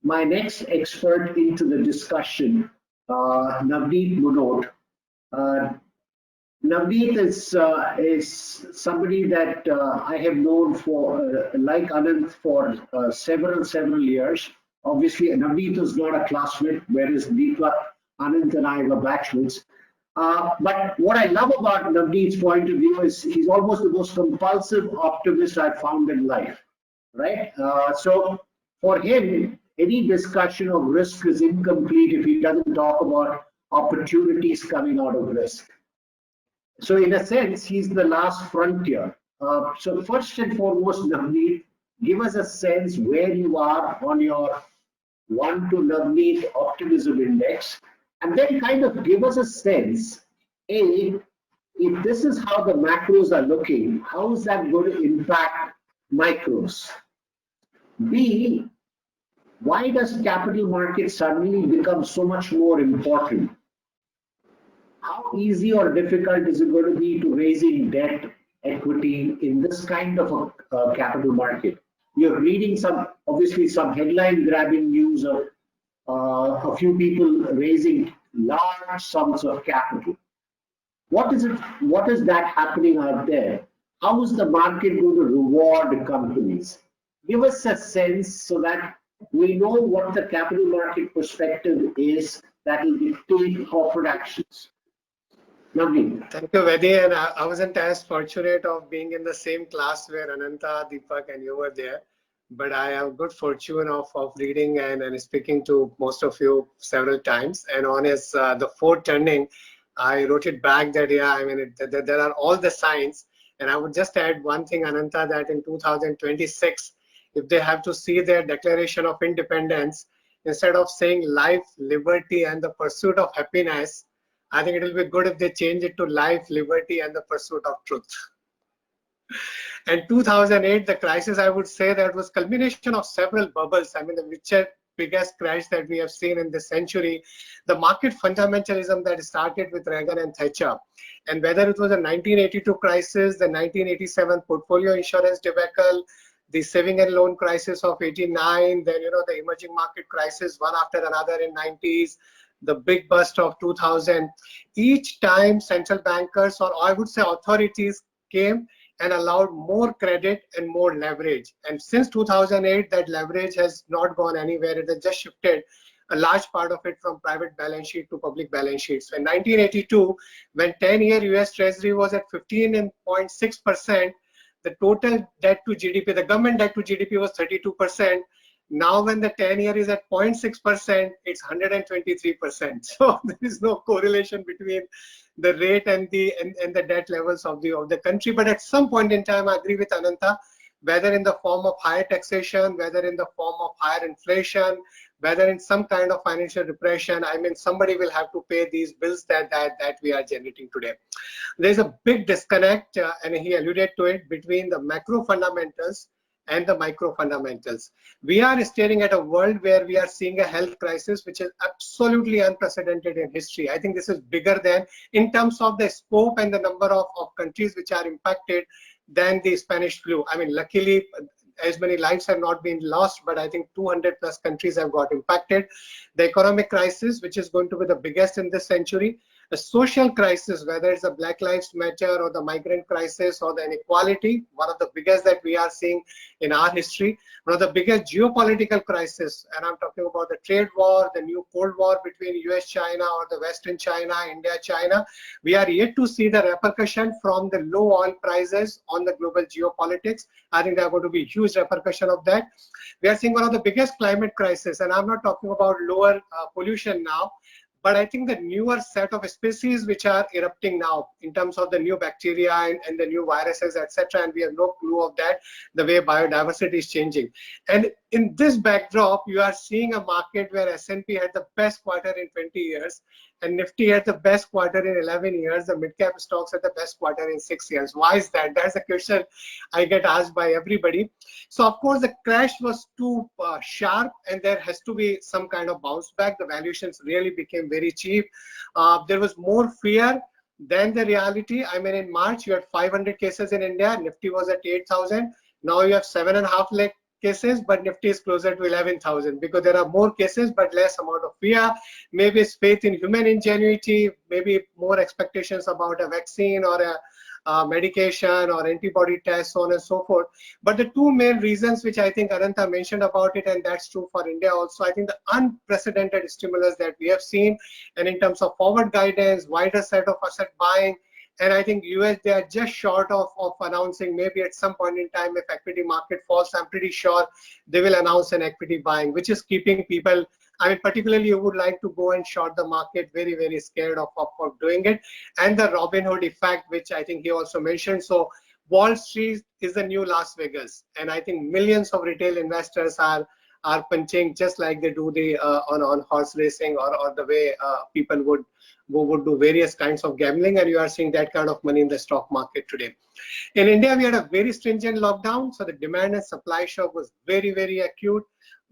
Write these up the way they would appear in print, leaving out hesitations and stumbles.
my next expert into the discussion, Navneet Munot. Uh, Navneet is somebody that I have known for, like Anand, for several years. Obviously, Navneet is not a classmate, whereas Deepak, Anand, and I were batchmates. But what I love about Navneet's point of view is he's almost the most compulsive optimist I've found in life, right? So for him, any discussion of risk is incomplete if he doesn't talk about opportunities coming out of risk. So in a sense, he's the last frontier. So first and foremost, Navneet, give us a sense where you are on your one to Navneet optimism index, and then kind of give us a sense, A, if this is how the macros are looking, how is that going to impact micros? B, why does capital market suddenly become so much more important? How easy or difficult is it going to be to raising debt equity in this kind of a capital market? You're reading obviously some headline grabbing news of a few people raising large sums of capital. What is it? What is that happening out there? How is the market going to reward companies? Give us a sense so that we know what the capital market perspective is that will dictate corporate actions. Lovely. Thank you, Vedi. And I wasn't as fortunate of being in the same class where Ananta, Deepak, and you were there. But I have good fortune of reading and speaking to most of you several times. And on his the fourth turning, I wrote it back that, yeah, I mean, there are all the signs. And I would just add one thing, Ananta, that in 2026, if they have to see their Declaration of Independence, instead of saying life, liberty, and the pursuit of happiness, I think it will be good if they change it to life, liberty, and the pursuit of truth. And 2008, the crisis, I would say that was culmination of several bubbles. I mean, the biggest crash that we have seen in this century, the market fundamentalism that started with Reagan and Thatcher. And whether it was a 1982 crisis, the 1987 portfolio insurance debacle, the saving and loan crisis of 89, then, you know, the emerging market crisis, one after another in 90s, the big bust of 2000. Each time central bankers, or I would say authorities, came and allowed more credit and more leverage. And since 2008, that leverage has not gone anywhere. It has just shifted a large part of it from private balance sheet to public balance sheets. So in 1982, when 10-year US Treasury was at 15.6%, the total debt to GDP, the government debt to GDP was 32%. Now when the 10-year is at 0.6%, it's 123%. So there is no correlation between the rate and the debt levels of the country. But at some point in time, I agree with Ananta, whether in the form of higher taxation, whether in the form of higher inflation, whether in some kind of financial repression, I mean, somebody will have to pay these bills that we are generating today. There's a big disconnect, and he alluded to it, between the macro fundamentals and the micro fundamentals. We are staring at a world where we are seeing a health crisis, which is absolutely unprecedented in history. I think this is bigger than, in terms of the scope and the number of countries which are impacted, than the Spanish flu. I mean, luckily, as many lives have not been lost, but I think 200+ countries have got impacted. The economic crisis, which is going to be the biggest in this century. A social crisis, whether it's the Black Lives Matter or the migrant crisis or the inequality, one of the biggest that we are seeing in our history. One of the biggest geopolitical crisis, and I'm talking about the trade war, the new Cold War between US, China, or the Western China, India, China. We are yet to see the repercussion from the low oil prices on the global geopolitics. I think there are going to be huge repercussion of that. We are seeing one of the biggest climate crisis, and I'm not talking about lower pollution now, but I think the newer set of species which are erupting now in terms of the new bacteria and the new viruses, etc., and we have no clue of that, the way biodiversity is changing. And in this backdrop, you are seeing a market where S&P had the best quarter in 20 years, and Nifty had the best quarter in 11 years, the mid-cap stocks had the best quarter in 6 years. Why is that? That's a question I get asked by everybody. So of course, the crash was too sharp, and there has to be some kind of bounce back. The valuations really became very cheap. There was more fear than the reality. I mean, in March, you had 500 cases in India. Nifty was at 8,000. Now you have 7.5 lakh cases, but Nifty is closer to 11,000 because there are more cases but less amount of fear. Maybe it's faith in human ingenuity, maybe more expectations about a vaccine or a medication or antibody tests, so on and so forth. But the two main reasons which I think Ananta mentioned about it, and that's true for India also, I think the unprecedented stimulus that we have seen, and in terms of forward guidance, wider set of asset buying, and I think US, they are just short of announcing maybe at some point in time if equity market falls, I'm pretty sure they will announce an equity buying, which is keeping people, I mean, particularly you would like to go and short the market, very, very scared of doing it. And the Robin Hood effect, which I think he also mentioned. So Wall Street is the new Las Vegas. And I think millions of retail investors are punching just like they do the on horse racing or the way people would do various kinds of gambling, and you are seeing that kind of money in the stock market today. In India, we had a very stringent lockdown, so the demand and supply shock was very, very acute.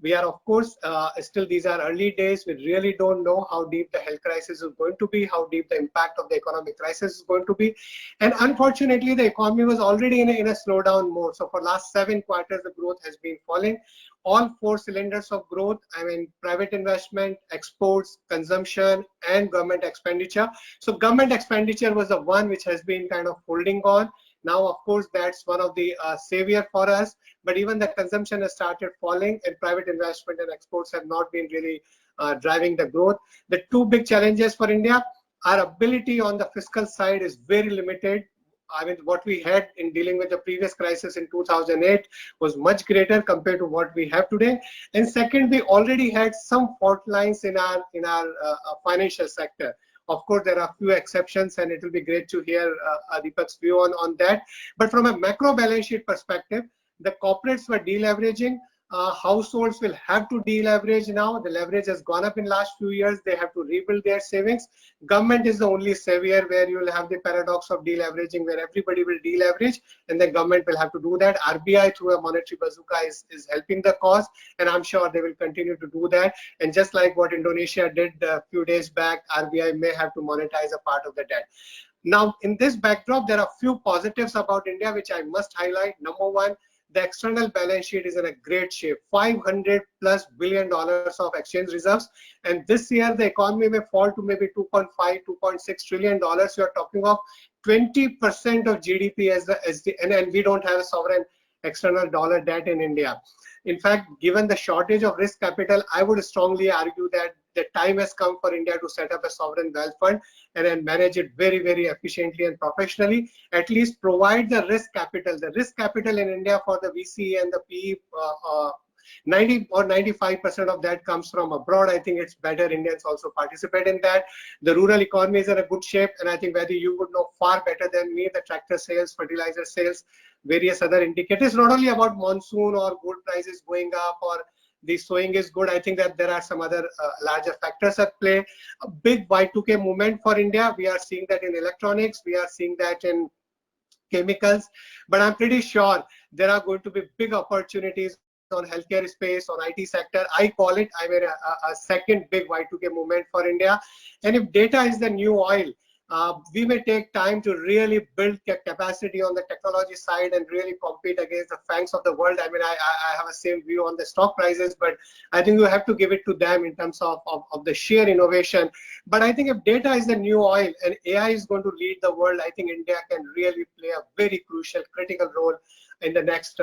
We are, of course, still these are early days. We really don't know how deep the health crisis is going to be, how deep the impact of the economic crisis is going to be. And unfortunately, the economy was already in a slowdown mode. So for last 7 quarters, the growth has been falling. All 4 cylinders of growth, I mean, private investment, exports, consumption, and government expenditure. So government expenditure was the one which has been kind of holding on. Now, of course, that's one of the savior for us, but even the consumption has started falling and private investment and exports have not been really driving the growth. The two big challenges for India, our ability on the fiscal side is very limited. I mean, what we had in dealing with the previous crisis in 2008 was much greater compared to what we have today. And second, we already had some fault lines in our financial sector. Of course, there are a few exceptions, and it will be great to hear Deepak's view on that. But from a macro balance sheet perspective, the corporates were deleveraging. Households will have to deleverage now. The leverage has gone up in last few years. They have to rebuild their savings. Government is the only savior where you will have the paradox of deleveraging, where everybody will deleverage, and then government will have to do that. RBI through a monetary bazooka is helping the cause, and I'm sure they will continue to do that. And just like what Indonesia did a few days back, RBI may have to monetize a part of the debt. Now, in this backdrop, there are few positives about India, which I must highlight. Number one, the external balance sheet is in a great shape, $500+ billion of exchange reserves. And this year, the economy may fall to maybe $2.5, $2.6 trillion. You are talking of 20% of GDP and we don't have a sovereign external dollar debt in India. In fact, given the shortage of risk capital, I would strongly argue that the time has come for India to set up a sovereign wealth fund and then manage it very, very efficiently and professionally. At least provide the risk capital. The risk capital in India for the VC and the PE, 90 or 95% of that comes from abroad. I think it's better Indians also participate in that. The rural economy is in a good shape, and I think whether you would know far better than me, the tractor sales, fertilizer sales, various other indicators, not only about monsoon or gold prices going up or the sowing is good. I think that there are some other larger factors at play. A big Y2K movement for India. We are seeing that in electronics. We are seeing that in chemicals. But I'm pretty sure there are going to be big opportunities on healthcare space, on IT sector. I call it, I mean, a second big Y2K movement for India. And if data is the new oil, we may take time to really build capacity on the technology side and really compete against the FANGs of the world. I mean, I have the same view on the stock prices, but I think you have to give it to them in terms of the sheer innovation. But I think if data is the new oil and AI is going to lead the world, I think India can really play a very crucial, critical role in the next,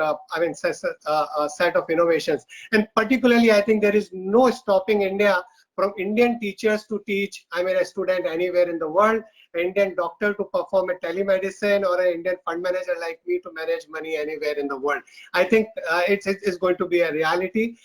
set of innovations. And particularly, I think there is no stopping India from Indian teachers to teach, I mean, a student anywhere in the world, an Indian doctor to perform a telemedicine, or an Indian fund manager like me to manage money anywhere in the world. I think it's going to be a reality.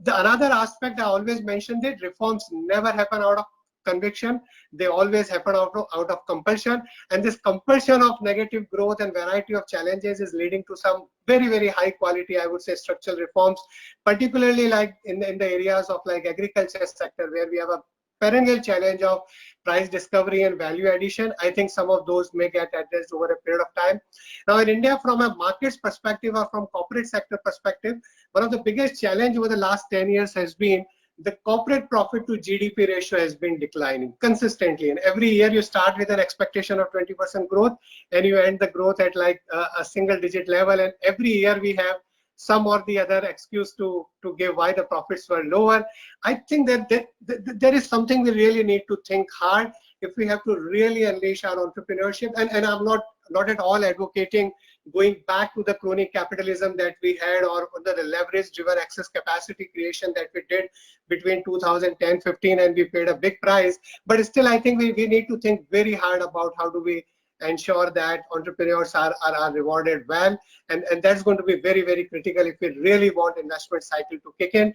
Another aspect I always mentioned that reforms never happen out of conviction. They always happen out of compulsion. And this compulsion of negative growth and variety of challenges is leading to some very, very high quality, I would say, structural reforms, particularly like in the areas of like agriculture sector, where we have a perennial challenge of price discovery and value addition. I think some of those may get addressed over a period of time. Now in India, from a markets perspective or from corporate sector perspective, one of the biggest challenge over the last 10 years has been the corporate profit to GDP ratio has been declining consistently. And every year you start with an expectation of 20% growth and you end the growth at like a single digit level. And every year we have some or the other excuse to give why the profits were lower. I think that there is something we really need to think hard if we have to really unleash our entrepreneurship. And I'm not at all advocating going back to the crony capitalism that we had, or the leverage driven excess capacity creation that we did between 2010-15, and we paid a big price. But still, I think we need to think very hard about how do we ensure that entrepreneurs are rewarded well, and that's going to be very, very critical if we really want investment cycle to kick in.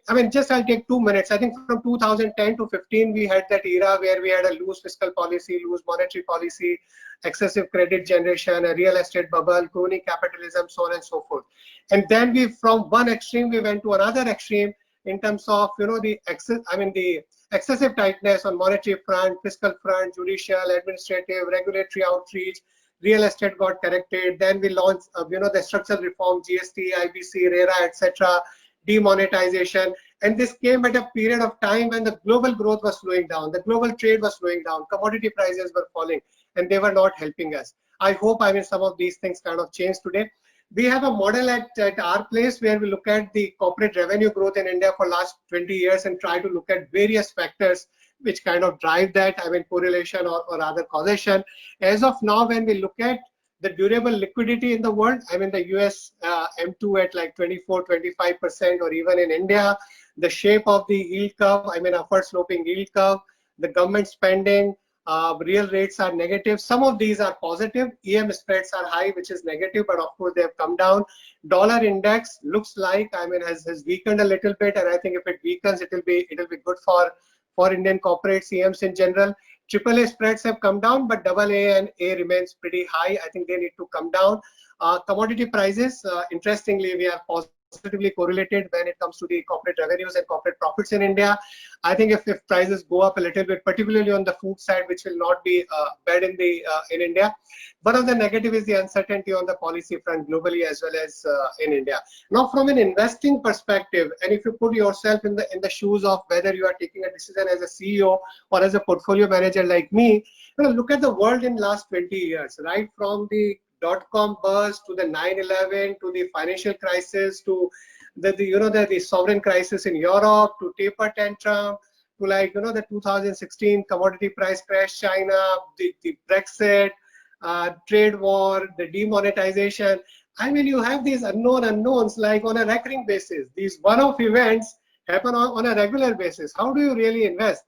I mean, just I'll take 2 minutes. I think from 2010 to 15 we had that era where we had a loose fiscal policy, loose monetary policy, excessive credit generation, a real estate bubble, crony capitalism, so on and so forth. And then we, from one extreme, we went to another extreme in terms of, you know, the excessive tightness on monetary front, fiscal front, judicial, administrative, regulatory outreach. Real estate got corrected. Then we launched, you know, the structural reform, GST, IBC, RERA, etc., demonetization. And this came at a period of time when the global growth was slowing down, the global trade was slowing down, commodity prices were falling, and they were not helping us. I hope, I mean, some of these things kind of change today. We have a model at our place where we look at the corporate revenue growth in India for last 20 years and try to look at various factors which kind of drive that, I mean, correlation or rather causation. As of now, when we look at the durable liquidity in the world, I mean, the US M2 at like 24-25%, or even in India, the shape of the yield curve, I mean, upward sloping yield curve, the government spending, real rates are negative. Some of these are positive. EM spreads are high, which is negative, but of course they have come down. Dollar index looks like, I mean, has weakened a little bit, and I think if it weakens, it will be good for Indian corporates, EMs in general. AAA spreads have come down, but AA and A remains pretty high. I think they need to come down. Commodity prices, interestingly, we are positively correlated when it comes to the corporate revenues and corporate profits in India. I think if prices go up a little bit, particularly on the food side, which will not be bad in India. One of the negative is the uncertainty on the policy front globally as well as in India. Now, from an investing perspective, and if you put yourself in the shoes of whether you are taking a decision as a CEO or as a portfolio manager like me, you know, look at the world in last 20 years, right? From the dot-com bust to the 9/11 to the financial crisis to the sovereign crisis in Europe to taper tantrum to, like, you know, the 2016 commodity price crash, China, the Brexit, trade war, the demonetization. I mean, you have these unknown unknowns like on a recurring basis. These one-off events happen on a regular basis. How do you really invest?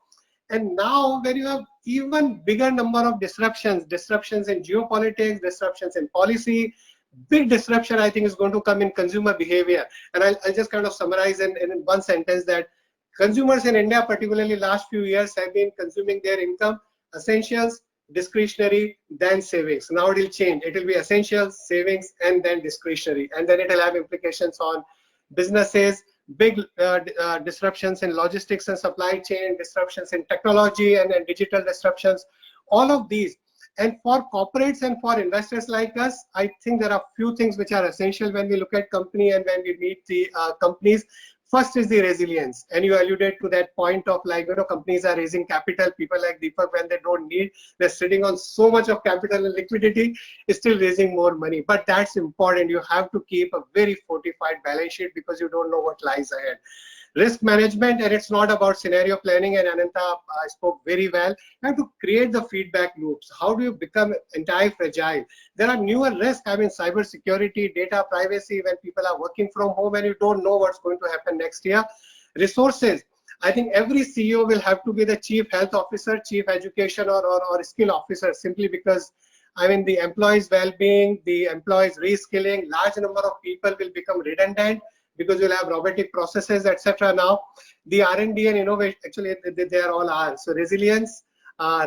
And now when you have even bigger number of disruptions in geopolitics, disruptions in policy, big disruption I think is going to come in consumer behavior. And I'll just kind of summarize in one sentence that consumers in India, particularly last few years, have been consuming their income, essentials, discretionary, then savings. Now it will change. It will be essentials, savings, and then discretionary. And then it will have implications on businesses, big disruptions in logistics and supply chain, disruptions in technology and digital disruptions, all of these. And for corporates and for investors like us, I think there are few things which are essential when we look at company and when we meet the companies. First is the resilience, and you alluded to that point of, like, you know, companies are raising capital. People like Deepak, when they don't need, they're sitting on so much of capital and liquidity, is still raising more money. But that's important. You have to keep a very fortified balance sheet because you don't know what lies ahead. Risk management, and it's not about scenario planning, and Ananta spoke very well. You have to create the feedback loops. How do you become anti-fragile? There are newer risks, I mean, cyber security, data privacy, when people are working from home and you don't know what's going to happen next year. Resources. I think every CEO will have to be the chief health officer, chief education or skill officer, simply because, I mean, the employees' well-being, the employees' reskilling, large number of people will become redundant because you'll have robotic processes, etc. Now, the R&D and innovation, actually, they are all R. So resilience,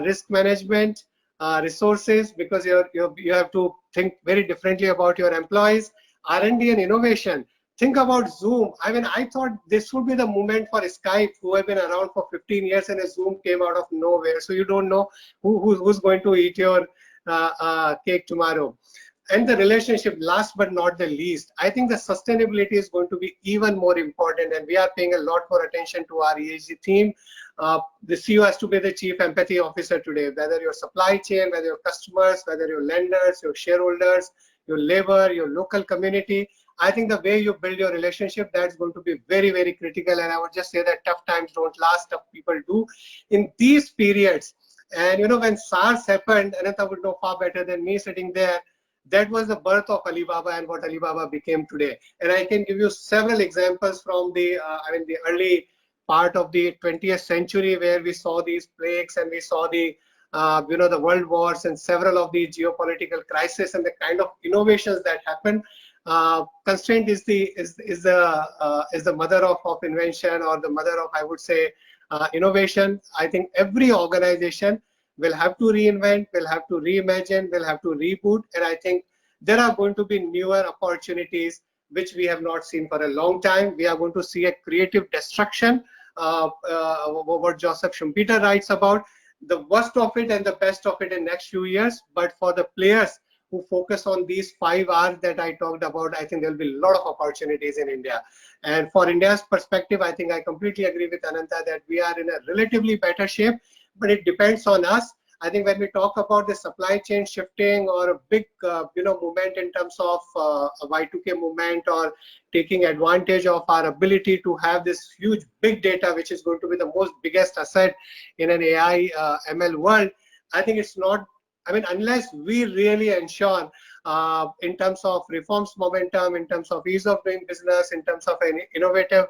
risk management, resources, because you have to think very differently about your employees. R&D and innovation. Think about Zoom. I mean, I thought this would be the moment for Skype, who have been around for 15 years, and a Zoom came out of nowhere. So you don't know who's going to eat your cake tomorrow. And the relationship, last but not the least, I think the sustainability is going to be even more important, and we are paying a lot more attention to our ESG theme. The CEO has to be the chief empathy officer today, whether your supply chain, whether your customers, whether your lenders, your shareholders, your labor, your local community. I think the way you build your relationship, that's going to be very, very critical. And I would just say that tough times don't last, tough people do. In these periods, and when SARS happened, Ananta would know far better than me sitting there, that was the birth of Alibaba and what Alibaba became today. And I can give you several examples from the early part of the 20th century, where we saw these plagues and we saw the the world wars and several of the geopolitical crises and the kind of innovations that happened. Constraint is the mother of invention, or the mother of, I would say, innovation. I think every organization will have to reinvent, will have to reimagine, will have to reboot, and I think there are going to be newer opportunities which we have not seen for a long time. We are going to see a creative destruction, what Joseph Schumpeter writes about, the worst of it and the best of it in next few years. But for the players who focus on these 5 R's that I talked about, I think there will be a lot of opportunities in India. And for India's perspective, I think I completely agree with Ananta that we are in a relatively better shape, but it depends on us. I think when we talk about the supply chain shifting or a big movement in terms of a Y2K movement, or taking advantage of our ability to have this huge big data, which is going to be the most biggest asset in an AI ML world, I think it's not, unless we really ensure in terms of reforms momentum, in terms of ease of doing business, in terms of an innovative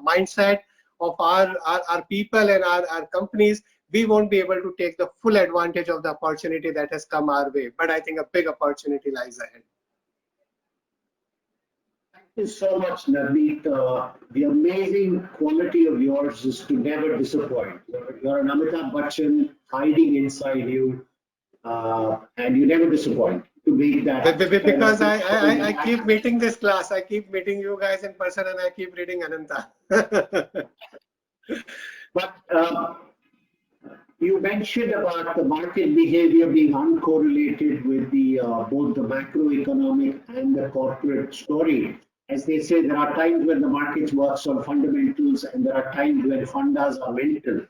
mindset of our people and our companies, we won't be able to take the full advantage of the opportunity that has come our way. But I think a big opportunity lies ahead. Thank you so much, Navneet. The amazing quality of yours is to never disappoint. You're an Amitabh Bachchan hiding inside you, and you never disappoint. To make that, because I keep meeting this class, I keep meeting you guys in person, and I keep reading Ananta. But you mentioned about the market behavior being uncorrelated with the both the macroeconomic and the corporate story. As they say, there are times when the markets works on fundamentals, and there are times when fundas are mental.